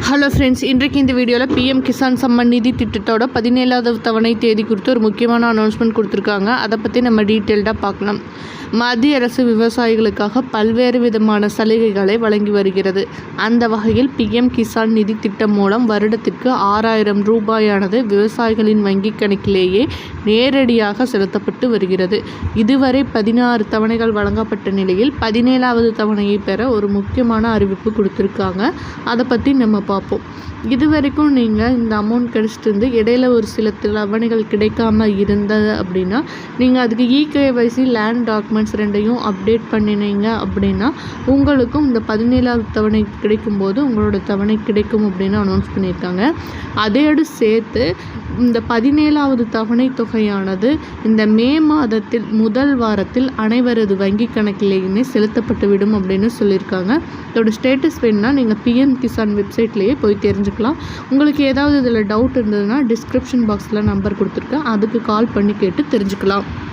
Hello friends, இன்றைக்கு இந்த வீடியோவில் பிஎம் கிசான் சம்மான் நிதி திட்டத்தோட 17வது தவணை தேதி குறித்து ஒரு முக்கியமான அனௌன்ஸ்மெண்ட் கொடுத்துருக்காங்க. அதை பற்றி நம்ம டீட்டெயில்டாக பார்க்கலாம். மத்திய அரசு விவசாயிகளுக்காக பல்வேறு விதமான சலுகைகளை வழங்கி வருகிறது. அந்த வகையில் பிஎம் கிசான் நிதி திட்டம் மூலம் வருடத்திற்கு 6000 ரூபாயானது விவசாயிகளின் வங்கிக் கணக்கிலேயே நேரடியாக செலுத்தப்பட்டு வருகிறது. இதுவரை 16 தவணைகள் வழங்கப்பட்ட நிலையில் 17வது தவணையை பெற ஒரு முக்கியமான அறிவிப்பு கொடுத்துருக்காங்க. அதை பற்றி நம்ம பார்ப்போம். இது வரைக்கும் நீங்கள் இந்த அமௌண்ட் கிடச்சிட்டு இடையில ஒரு சில தவணைகள் கிடைக்காம இருந்தது அப்படின்னா நீங்கள் அதுக்கு இகேஒய்சி லேண்ட் டாக்குமெண்ட்ஸ் ரெண்டையும் அப்டேட் பண்ணினீங்க அப்படின்னா உங்களுக்கும் இந்த 17வது தவணை கிடைக்கும்போது உங்களோட தவணை கிடைக்கும் அப்படின்னு அனௌன்ஸ் பண்ணியிருக்காங்க. அதோடு சேர்த்து இந்த 17வது தவணை தொகையானது இந்த மே மாதத்தில் முதல் வாரத்தில் அனைவரது வங்கி கணக்கிலேயுமே செலுத்தப்பட்டுவிடும் அப்படின்னு சொல்லியிருக்காங்க. இதோட ஸ்டேட்டஸ் வேணும்னா நீங்கள் பிஎம் கிசான் வெப்சைட்லேயே போய் தெரிஞ்சுக்கலாம். உங்களுக்கு ஏதாவது இதில் டவுட் இருந்ததுன்னா டிஸ்கிரிப்ஷன் பாக்ஸில் நம்பர் கொடுத்துருக்கேன், அதுக்கு கால் பண்ணி கேட்டு தெரிஞ்சுக்கலாம்.